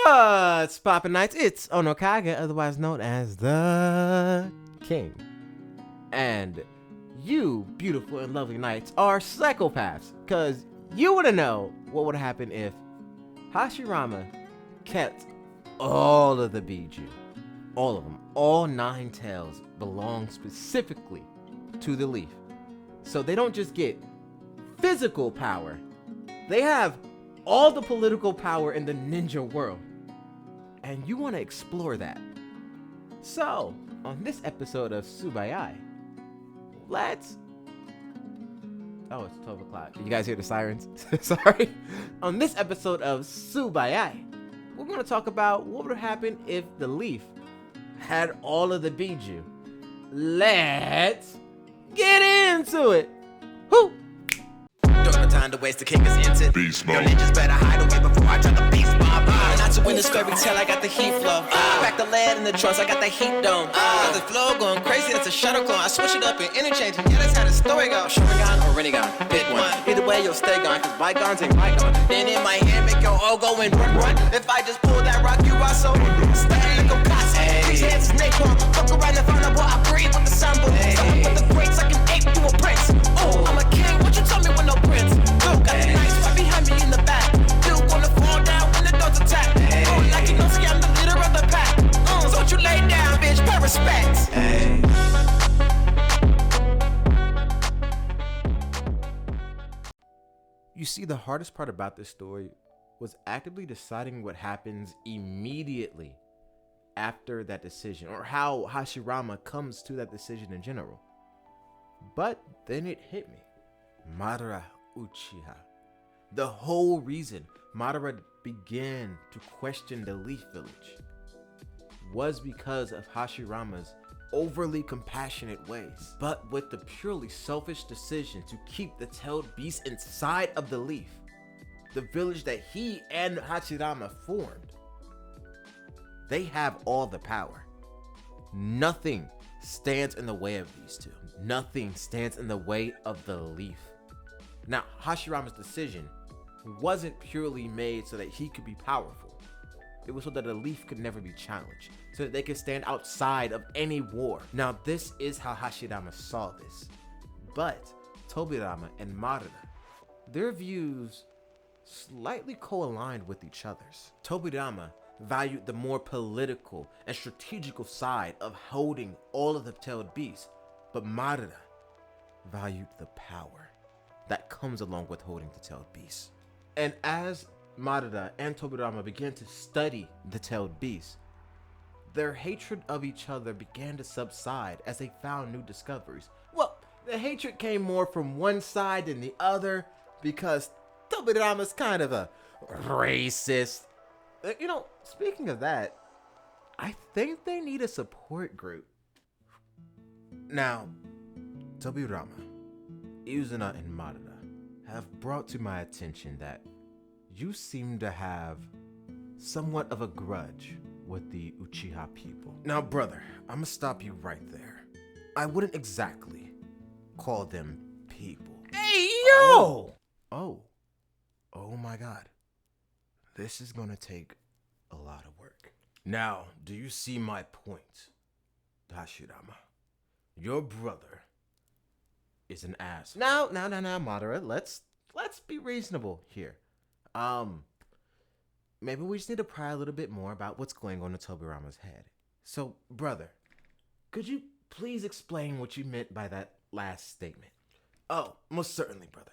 What's poppin' knights? It's OnoKage, otherwise known as the King. And you beautiful and lovely knights are psychopaths, because you want to know what would happen if Hashirama kept all of the Bijuu. All of them. All 9 tails belong specifically to the leaf. So they don't just get physical power, they have all the political power in the ninja world. And you want to explore that. So, on this episode of Subayai, Oh, it's 12 o'clock. You guys hear the sirens? Sorry. On this episode of Subayai, we're going to talk about what would happen if the leaf had all of the Bijuu. Let's get into it. Whoo! Don't no time to waste, the king is into beast mode. Your ninjas better hide away before I try to beast mob. Not to win this fairy tale, I got the heat flow. Back the lead in the trunks, I got the heat dome. Got the flow going crazy, that's a shuttle clone. I switch it up and interchange, and yeah, that's how the story goes. Sharingan or Rinnegan, pick one. Either way, you'll stay gone, cause bygones ain't bygones. Then in my hand, make your O go and run. If I just pull that rock, you are so stay like a Picasso. These hands is napalm. Fuck around and find out what I breathe with the sample. Someone put the brakes like an ape to a prince. Oh, I'm a king, what you tell me with no prince? Look, got the knife right behind me in the back. Still gonna fall down when the dogs attack. Oh, like you know, see, I'm the leader of the pack. So don't you lay down, bitch, pay respects. Hey. You see, the hardest part about this story was actively deciding what happens immediately after that decision, or how Hashirama comes to that decision in general. But then it hit me. Madara Uchiha. The whole reason Madara began to question the Leaf Village was because of Hashirama's overly compassionate ways, but with the purely selfish decision to keep the tailed beast inside of the leaf, the village that he and Hashirama formed. They have all the power. Nothing stands in the way of these two. Nothing stands in the way of the leaf. Now, Hashirama's decision wasn't purely made so that he could be powerful. It was so that the leaf could never be challenged, so that they could stand outside of any war. Now, this is how Hashirama saw this. But Tobirama and Madara, their views slightly co-aligned with each other's. Tobirama valued the more political and strategical side of holding all of the tailed beasts, but Madara valued the power that comes along with holding the tailed beasts. And as Madara and Tobirama began to study the tailed beasts, their hatred of each other began to subside as they found new discoveries. Well, the hatred came more from one side than the other because Tobirama's kind of a racist. You know, speaking of that, I think they need a support group. Now, Tobirama, Izuna, and Madara have brought to my attention that you seem to have somewhat of a grudge with the Uchiha people. Now, brother, I'm gonna stop you right there. I wouldn't exactly call them people. Hey, yo! Oh my God. This is gonna take a lot of work. Now, do you see my point, Hashirama? Your brother is an ass. Now, Madara, let's be reasonable here. Maybe we just need to pry a little bit more about what's going on in Tobirama's head. So, brother, could you please explain what you meant by that last statement? Oh, most certainly, brother.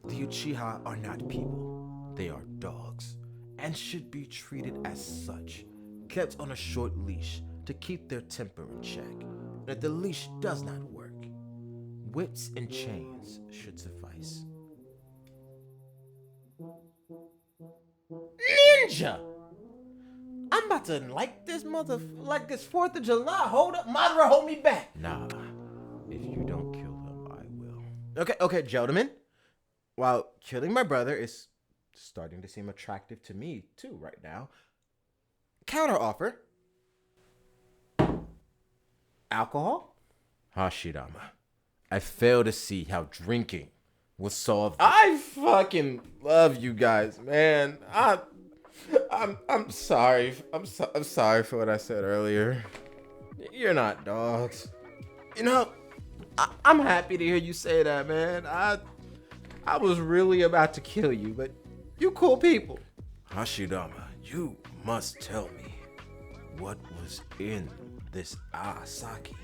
The Uchiha are not people. They are dogs, and should be treated as such, kept on a short leash to keep their temper in check. And if the leash does not work, whips and chains should suffice. Ninja! I'm about to like this 4th of July. Hold up, Madara, hold me back. Nah, if you don't kill him, I will. Okay, gentlemen. While killing my brother is starting to seem attractive to me too right now, counter offer. Alcohol? Hashirama, I fail to see how drinking will solve this. I fucking love you guys, man. I'm sorry. I'm sorry for what I said earlier. You're not dogs. You know, I'm happy to hear you say that, man. I was really about to kill you, but you cool people. Hashirama, you must tell me what was in this sake.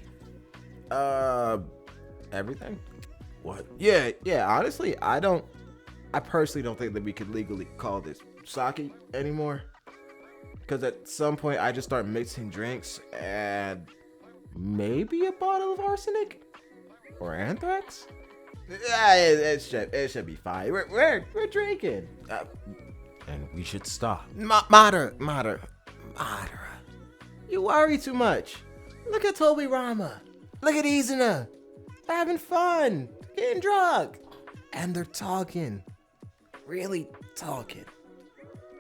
Everything. What? Yeah. Honestly, I personally don't think that we could legally call this sake anymore. Because at some point I just start mixing drinks and maybe a bottle of arsenic or anthrax. Yeah, it should be fine. We're drinking, and we should stop. Madara, you worry too much. Look at Tobirama. Look at Izuna. They're having fun, getting drunk, and they're talking, really talking.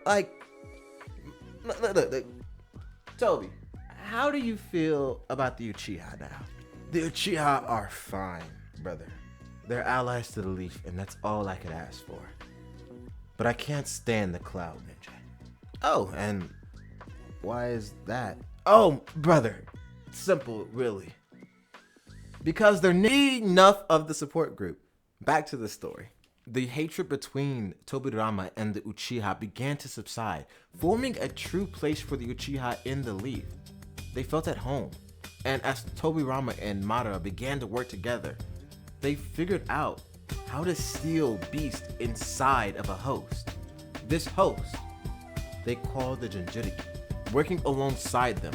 Like, look, Toby, how do you feel about the Uchiha now? The Uchiha are fine, brother. They're allies to the Leaf, and that's all I could ask for. But I can't stand the Cloud Ninja. Oh, and why is that? Oh, brother, simple, really. Because they're enough of the support group. Back to the story. The hatred between Tobirama and the Uchiha began to subside, forming a true place for the Uchiha in the Leaf. They felt at home, and as Tobirama and Madara began to work together, they figured out how to steal beast inside of a host. This host, they called the Jinchuriki. Working alongside them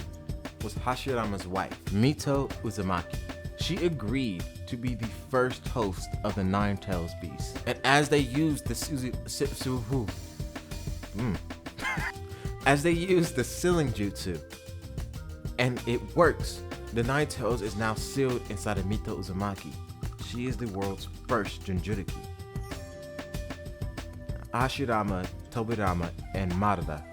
was Hashirama's wife, Mito Uzumaki. She agreed to be the first host of the Nine Tails Beast. And as they used the sealing jutsu, and it works, the Nine Tails is now sealed inside of Mito Uzumaki. She is the world's first Jinchuriki. Hashirama, Tobirama, and Madara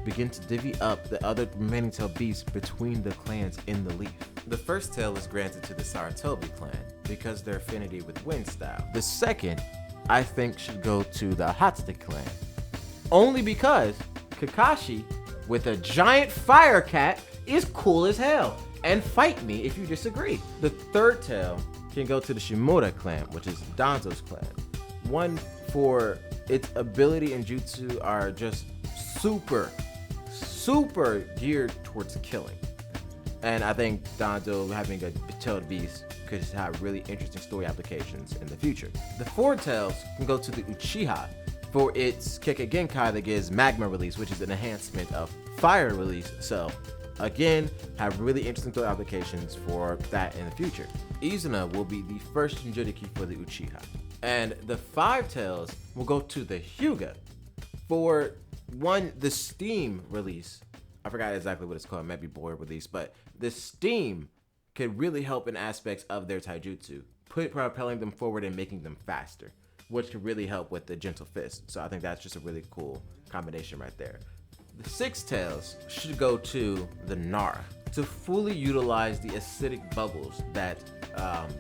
begin to divvy up the other remaining tail beasts between the clans in the Leaf. The first tail is granted to the Sarutobi clan because their affinity with wind style. The second, I think, should go to the Hatsuki clan. Only because Kakashi, with a giant fire cat, is cool as hell. And fight me if you disagree. The third tail can go to the Shimura clan, which is Danzo's clan. One for its ability and jutsu are just super geared towards killing. And I think Danzo having a tailed beast could have really interesting story applications in the future. The four tails can go to the Uchiha for its Kekkei Genkai that gives magma release, which is an enhancement of fire release. So again, have really interesting story applications for that in the future. Izuna will be the first Jinchuriki for the Uchiha. And the five tails will go to the Hyuga for the steam release. I forgot exactly what it's called, it might be board release, but the steam could really help in aspects of their taijutsu, propelling them forward and making them faster, which could really help with the gentle fist. So I think that's just a really cool combination right there. The six tails should go to the Nara to fully utilize the acidic bubbles that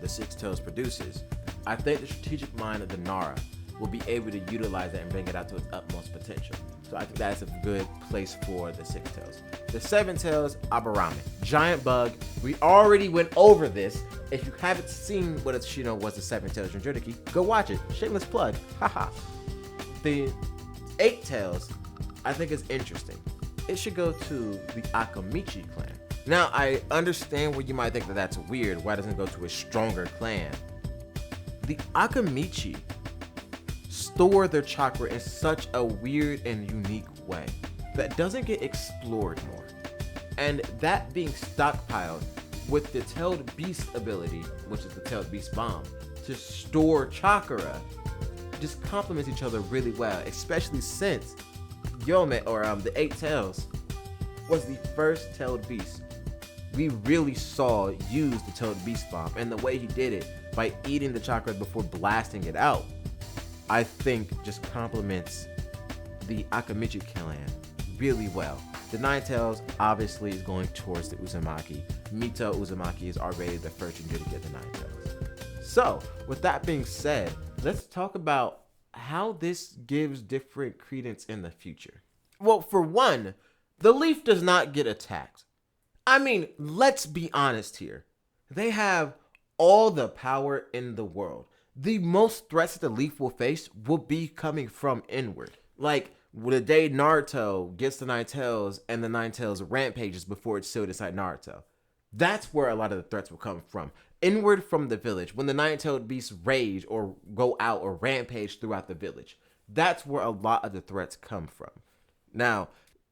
the six tails produces. I think the strategic mind of the Nara will be able to utilize that and bring it out to its utmost potential. So I think that's a good place for the six tails. The seven tails, Aburame, giant bug. We already went over this. If you haven't seen what was the seven tails Jinchuriki, go watch it. Shameless plug. Haha. The eight tails, I think is interesting. It should go to the Akamichi clan. Now, I understand where you might think that that's weird. Why doesn't it go to a stronger clan? The Akamichi store their chakra in such a weird and unique way that doesn't get explored more. And that being stockpiled with the tailed beast ability, which is the tailed beast bomb, to store chakra, just complements each other really well, especially since Yome, or the eight tails, was the first tailed beast we really saw use the tailed beast bomb, and the way he did it by eating the chakra before blasting it out, I think just complements the Akamichi clan really well. The nine tails obviously is going towards the Uzumaki. Mito Uzumaki is already the first Jinchuriki of the nine tails. So with that being said, let's talk about how this gives different credence in the future. Well, for one, the Leaf does not get attacked. I mean, let's be honest here. They have all the power in the world. The most threats that the Leaf will face will be coming from inward. Like the day Naruto gets the Nine Tails and the Nine Tails rampages before it's sealed inside Naruto. That's where a lot of the threats will come from. Inward from the village. When the Nine-Tailed Beasts rage or go out or rampage throughout the village. That's where a lot of the threats come from. Now,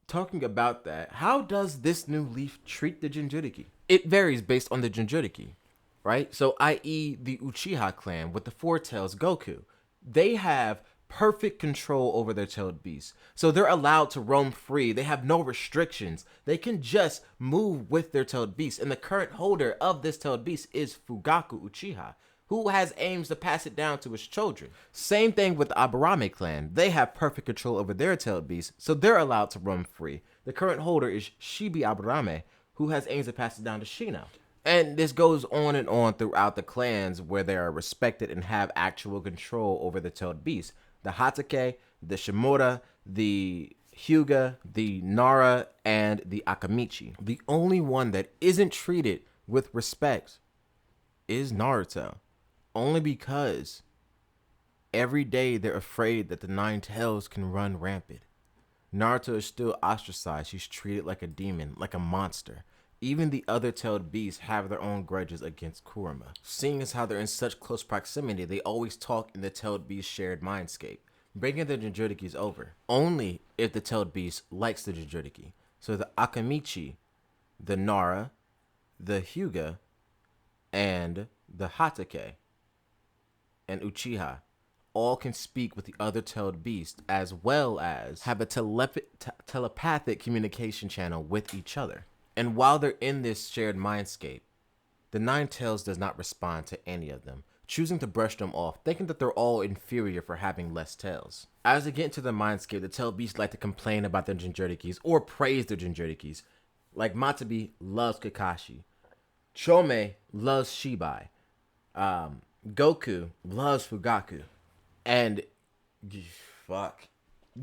talking about that, how does this new Leaf treat the Jinchuriki? It varies based on the Jinchuriki, right? So, i.e. the Uchiha clan with the Four Tails Goku. They have perfect control over their tailed beasts. So they're allowed to roam free. They have no restrictions. They can just move with their tailed beasts. And the current holder of this tailed beast is Fugaku Uchiha, who has aims to pass it down to his children. Same thing with the Aburame clan. They have perfect control over their tailed beasts, so they're allowed to roam free. The current holder is Shibi Aburame, who has aims to pass it down to Shino. And this goes on and on throughout the clans where they are respected and have actual control over the tailed beasts. The Hatake, the Shimura, the Hyuga, the Nara, and the Akamichi. The only one that isn't treated with respect is Naruto. Only because every day they're afraid that the Nine Tails can run rampant. Naruto is still ostracized. He's treated like a demon, like a monster. Even the other tailed beasts have their own grudges against Kurama. Seeing as how they're in such close proximity, they always talk in the tailed beast shared mindscape, bringing the Jinchurikis over. Only if the tailed beast likes the Jinchuriki. So the Akamichi, the Nara, the Hyuga, and the Hatake, and Uchiha all can speak with the other tailed beast as well as have a telepathic communication channel with each other. And while they're in this shared mindscape, the Nine Tails does not respond to any of them, choosing to brush them off, thinking that they're all inferior for having less tails. As they get into the mindscape, the tailed beasts like to complain about their Jinchurikis or praise their Jinchurikis. Like Matabi loves Kakashi. Chome loves Shibai. Goku loves Fugaku. And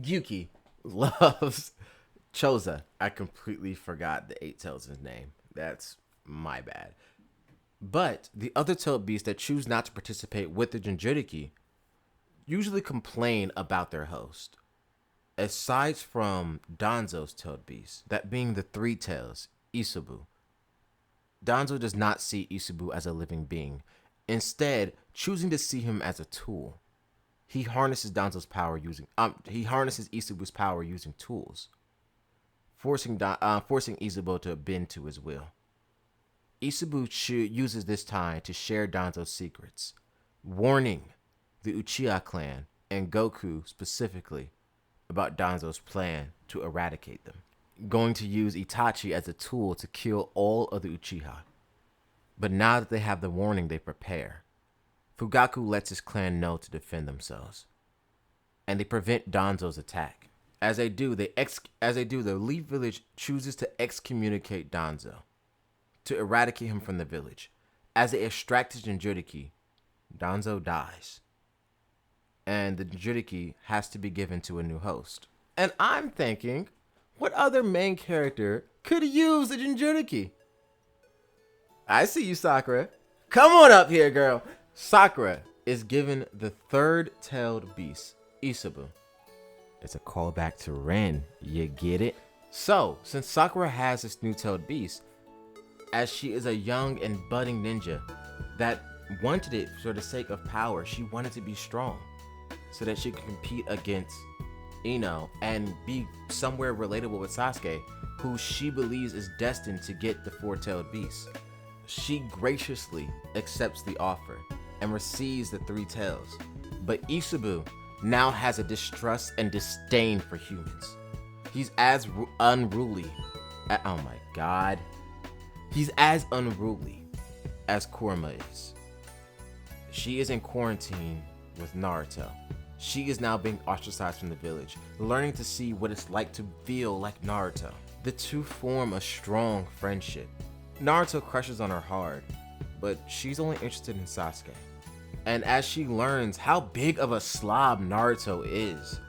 Yuki loves Choza. I completely forgot the Eight Tails' name. That's my bad. But the other tailed beasts that choose not to participate with the Jinchuriki usually complain about their host. Aside from Danzo's tailed beast, that being the Three Tails, Isubu. Danzo does not see Isubu as a living being, instead choosing to see him as a tool. He harnesses Danzo's power using Isubu's power using tools, forcing Isubu to bend to his will. Isubu uses this time to share Danzo's secrets, warning the Uchiha clan and Goku specifically about Danzo's plan to eradicate them, going to use Itachi as a tool to kill all of the Uchiha. But now that they have the warning, they prepare. Fugaku lets his clan know to defend themselves, and they prevent Danzo's attack. As they do, the Leaf Village chooses to excommunicate Danzo, to eradicate him from the village. As they extract his Jinchuriki, Danzo dies, and the Jinchuriki has to be given to a new host. And I'm thinking, what other main character could use the Jinchuriki? I see you, Sakura. Come on up here, girl. Sakura is given the third-tailed beast, Isubu. It's a callback to Ren. You get it? So, since Sakura has this new tailed beast, as she is a young and budding ninja that wanted it for the sake of power, she wanted to be strong so that she could compete against Ino and be somewhere relatable with Sasuke, who she believes is destined to get the four-tailed beast. She graciously accepts the offer and receives the three tails. But Isubu now has a distrust and disdain for humans. He's as unruly. Oh my god. He's as unruly as Kurama is. She is in quarantine with Naruto. She is now being ostracized from the village, learning to see what it's like to feel like Naruto. The two form a strong friendship. Naruto crushes on her hard, but she's only interested in Sasuke. And as she learns how big of a slob Naruto is,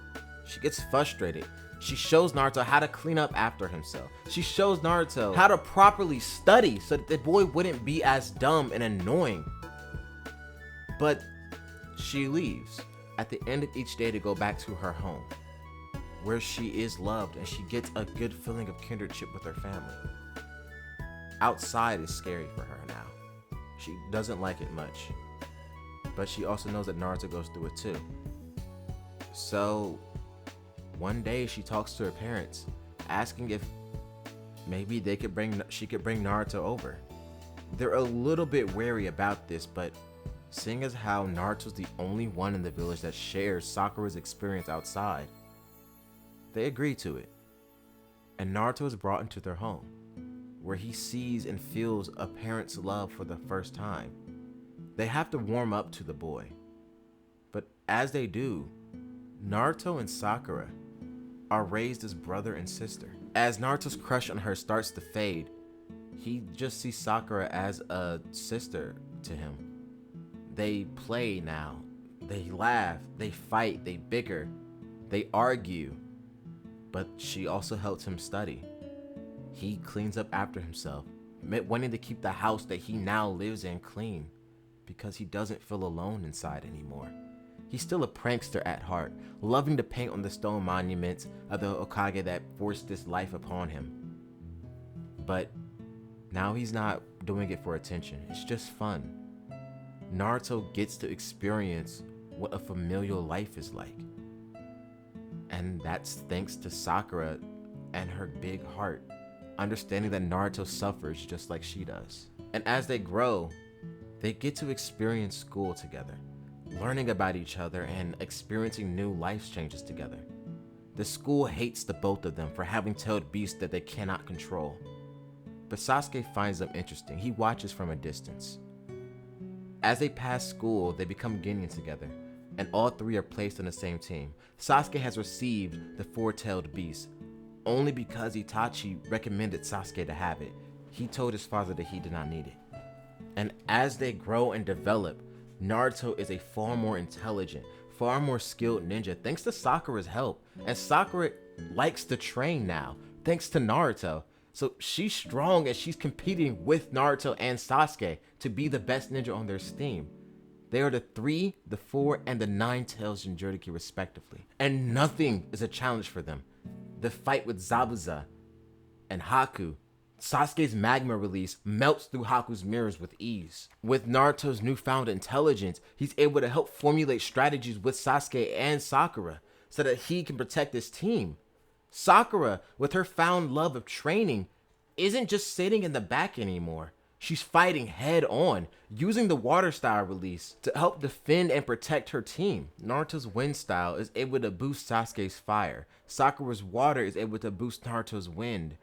she gets frustrated She shows Naruto how to clean up after himself. She shows Naruto how to properly study so that the boy wouldn't be as dumb and annoying. But she leaves at the end of each day to go back to her home, where she is loved and she gets a good feeling of kindredship with her family. Outside is scary for her now. She doesn't like it much, but she also knows that Naruto goes through it too. So one day she talks to her parents, asking if maybe she could bring Naruto over. They're a little bit wary about this, but seeing as how Naruto's the only one in the village that shares Sakura's experience outside, they agree to it. And Naruto is brought into their home, where he sees and feels a parent's love for the first time. They have to warm up to the boy. But as they do, Naruto and Sakura are raised as brother and sister. As Naruto's crush on her starts to fade, he just sees Sakura as a sister to him. They play now. They laugh, they fight, they bicker, they argue. But she also helps him study. He cleans up after himself, wanting to keep the house that he now lives in clean because he doesn't feel alone inside anymore. He's still a prankster at heart, loving to paint on the stone monuments of the OnoKage that forced this life upon him. But now he's not doing it for attention. It's just fun. Naruto gets to experience what a familial life is like. And that's thanks to Sakura and her big heart, understanding that Naruto suffers just like she does. And as they grow, they get to experience school together, learning about each other and experiencing new life changes together. The school hates the both of them for having tailed beasts that they cannot control. But Sasuke finds them interesting. He watches from a distance. As they pass school, they become Genin together, and all three are placed on the same team. Sasuke has received the four-tailed beast only because Itachi recommended Sasuke to have it. He told his father that he did not need it. And as they grow and develop, Naruto is a far more intelligent, far more skilled ninja thanks to Sakura's help. And Sakura likes to train now, thanks to Naruto. So she's strong and she's competing with Naruto and Sasuke to be the best ninja on their team. They are the 3, the 4, and the 9 tails Jinchuriki respectively. And nothing is a challenge for them. The fight with Zabuza and Haku, Sasuke's magma release melts through Haku's mirrors with ease. With Naruto's newfound intelligence, he's able to help formulate strategies with Sasuke and Sakura so that he can protect his team. Sakura, with her found love of training, isn't just sitting in the back anymore. She's fighting head on, using the water style release to help defend and protect her team. Naruto's wind style is able to boost Sasuke's fire. Sakura's water is able to boost Naruto's wind.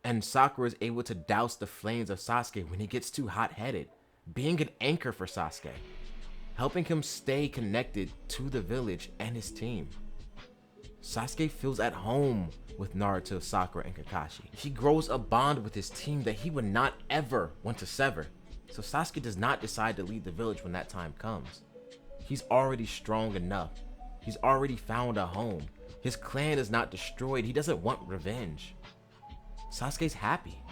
And Sakura is able to douse the flames of Sasuke when he gets too hot-headed, being an anchor for Sasuke, helping him stay connected to the village and his team. Sasuke feels at home with Naruto, Sakura, and Kakashi. He grows a bond with his team that he would not ever want to sever. So Sasuke does not decide to leave the village when that time comes. He's already strong enough. He's already found a home. His clan is not destroyed. He doesn't want revenge. Sasuke's happy.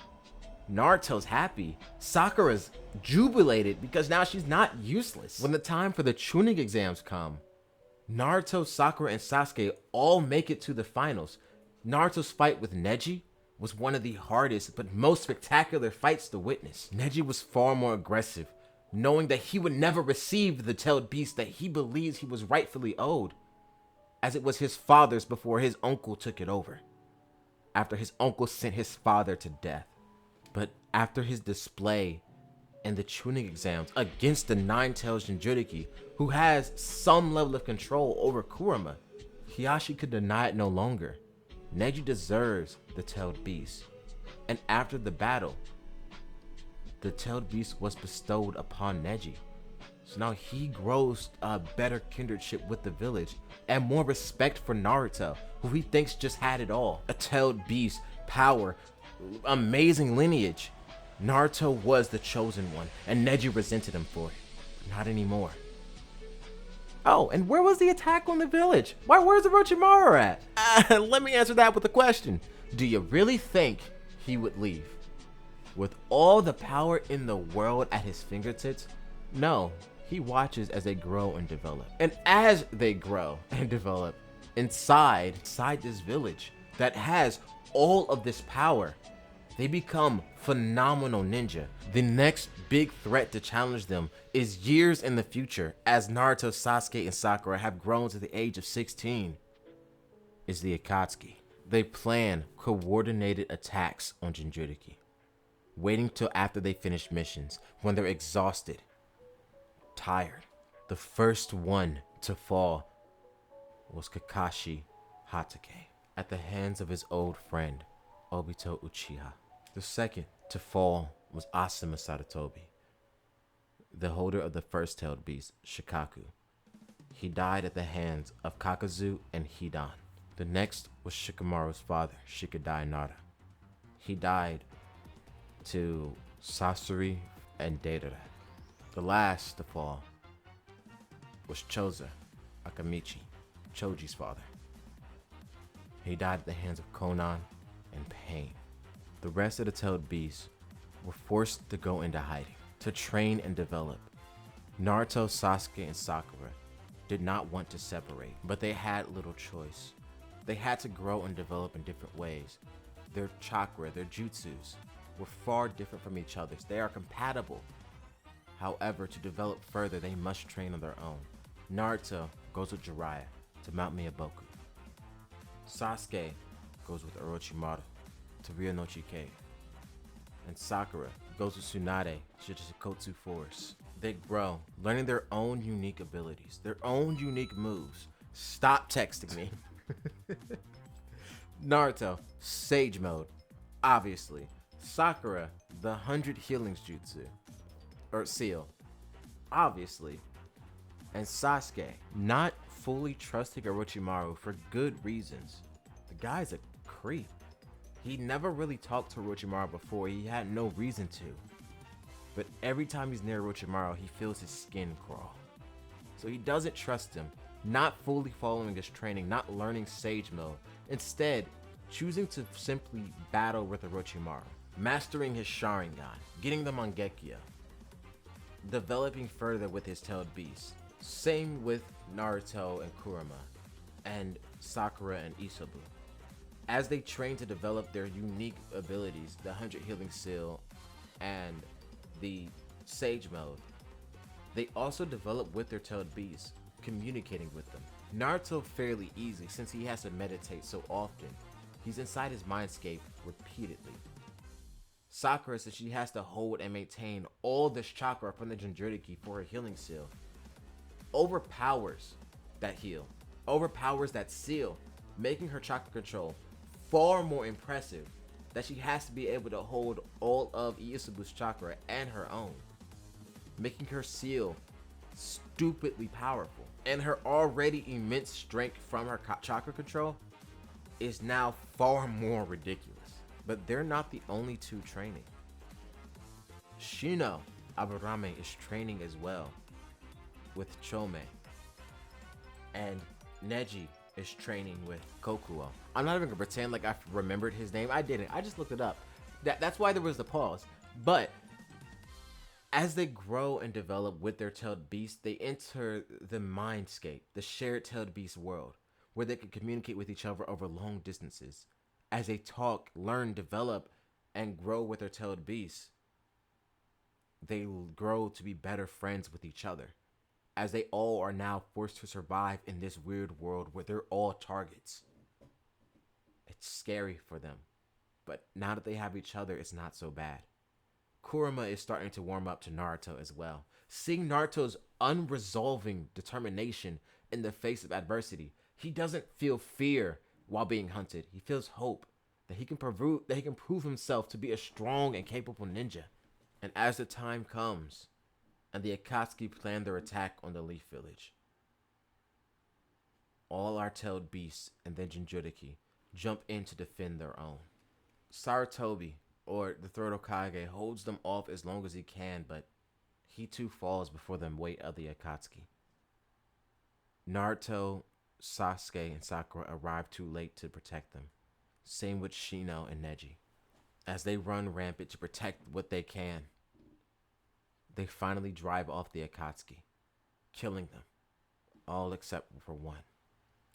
Naruto's happy. Sakura's jubilated because now she's not useless. When the time for the Chunin exams come, Naruto, Sakura, and Sasuke all make it to the finals. Naruto's fight with Neji was one of the hardest but most spectacular fights to witness. Neji was far more aggressive, knowing that he would never receive the tailed beast that he believes he was rightfully owed, as it was his father's before his uncle took it over, after his uncle sent his father to death. But after his display in the Chunin exams against the 9-tailed Jinchuriki, who has some level of control over Kurama, Hiashi could deny it no longer. Neji deserves the tailed beast. And after the battle, the tailed beast was bestowed upon Neji. So now he grows a better kindredship with the village and more respect for Naruto, who he thinks just had it all. A tailed beast, power, amazing lineage. Naruto was the chosen one, and Neji resented him for it. Not anymore. Oh, and where was the attack on the village? Where's Orochimaru at? Let me answer that with a question. Do you really think he would leave? With all the power in the world at his fingertips? No, he watches as they grow and develop. And as they grow and develop inside this village that has all of this power, they become phenomenal ninja. The next big threat to challenge them is years in the future, as Naruto, Sasuke, and Sakura have grown to the age of 16, is the Akatsuki. They plan coordinated attacks on Jinchuriki, waiting till after they finish missions, when they're exhausted, tired. The first one to fall was Kakashi Hatake at the hands of his old friend, Obito Uchiha. The second to fall was Asuma Sarutobi, the holder of the first tailed beast, Shikaku. He died at the hands of Kakazu and Hidan. The next was Shikamaru's father, Shikadai Nara. He died to Sasori and Deidara. The last to fall was Choza Akamichi, Choji's father. He died at the hands of Konan and Pain. The rest of the tailed beasts were forced to go into hiding, to train and develop. Naruto, Sasuke, and Sakura did not want to separate, but they had little choice. They had to grow and develop in different ways. Their chakra, their jutsus, were far different from each other. They are compatible. However, to develop further, they must train on their own. Naruto goes with Jiraiya to Mount Miyaboku. Sasuke goes with Orochimaru to Ryunochi Cave. And Sakura goes with Tsunade to Shikotsu Forest. They grow, learning their own unique abilities, their own unique moves. Stop texting me. Naruto, Sage Mode, obviously. Sakura, the 100 Healings Jutsu, or Seal, obviously. And Sasuke, not fully trusting Orochimaru for good reasons. The guy's a creep. He never really talked to Orochimaru before. He had no reason to. But every time he's near Orochimaru, he feels his skin crawl. So he doesn't trust him, not fully following his training, not learning Sage Mode. Instead, choosing to simply battle with Orochimaru, mastering his Sharingan, getting the Mangekyo, developing further with his tailed beast. Same with Naruto and Kurama, and Sakura and Isobu. As they train to develop their unique abilities, the 100 Healing Seal and the Sage Mode, they also develop with their tailed beasts, communicating with them. Naruto fairly easy since he has to meditate so often. He's inside his mindscape repeatedly. Sakura says she has to hold and maintain all this chakra from the Jinchuriki for her healing seal. Overpowers that heal, overpowers that seal, making her chakra control far more impressive, that she has to be able to hold all of Isobu's chakra and her own, making her seal stupidly powerful. And her already immense strength from her chakra control is now far more ridiculous. But they're not the only two training. Shino Aburame is training as well with Chome. And Neji is training with Kokuo. I'm not even gonna pretend like I remembered his name. I didn't. I just looked it up. That's why there was the pause. But as they grow and develop with their tailed beast, they enter the mindscape, the shared tailed beast world, where they can communicate with each other over long distances. As they talk, learn, develop, and grow with their tailed beasts, they grow to be better friends with each other, as they all are now forced to survive in this weird world where they're all targets. It's scary for them, but now that they have each other, it's not so bad. Kurama is starting to warm up to Naruto as well. Seeing Naruto's unresolving determination in the face of adversity, he doesn't feel fear while being hunted. He feels hope that he can prove himself to be a strong and capable ninja. And as the time comes, and the Akatsuki plan their attack on the Leaf Village, all our tailed beasts and then Jinchuriki jump in to defend their own. Sarutobi, or the third Hokage, holds them off as long as he can, but he too falls before the weight of the Akatsuki. Naruto, Sasuke, and Sakura arrive too late to protect them. Same with Shino and Neji. As they run rampant to protect what they can, they finally drive off the Akatsuki, killing them, all except for one,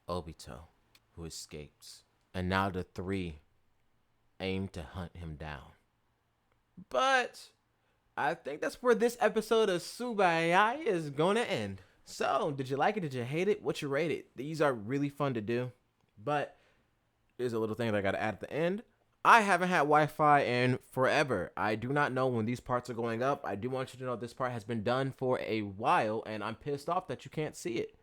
Obito, who escapes. And now the three aim to hunt him down. But I think that's where this episode of Subayai is going to end. So, did you like it? Did you hate it? What you rate it? These are really fun to do. But here's a little thing that I got to add at the end. I haven't had Wi-Fi in forever. I do not know when these parts are going up. I do want you to know this part has been done for a while, and I'm pissed off that you can't see it.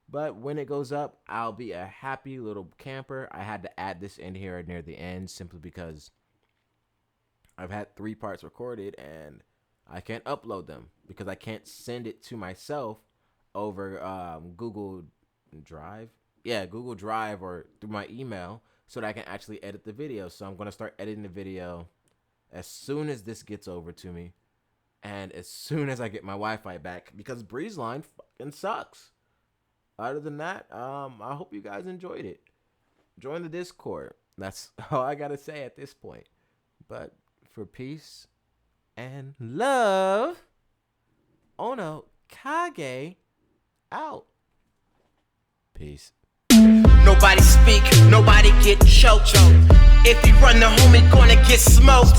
But when it goes up, I'll be a happy little camper. I had to add this in here near the end simply because I've had 3 parts recorded, and I can't upload them because I can't send it to myself over Google Drive. Yeah, Google Drive or through my email, so that I can actually edit the video. So I'm going to start editing the video as soon as this gets over to me and as soon as I get my Wi-Fi back, because BREEZELINE fucking sucks. Other than that, I hope you guys enjoyed it. Join the Discord. That's all I got to say at this point. But for peace and love, OnoKage out. Peace. Nobody speak, nobody get choked. If he run the homie, gonna get smoked.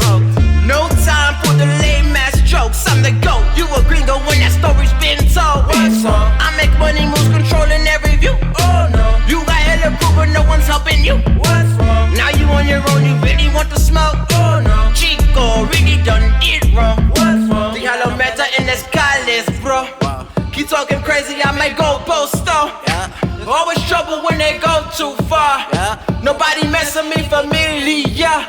No time for the lame ass jokes. I'm the GOAT. You a gringo when that story's been told. I make money moves, controlling every view. Oh no, you got hella proof, but no one's helping you. What's wrong? Now you on your own, you really want to smoke. Oh no, Chico really done did wrong. What's wrong? The hollow matter in the skyliss, bro. Keep talking crazy, I might go posto. Always trouble when they go too far. Nobody mess with me familiar.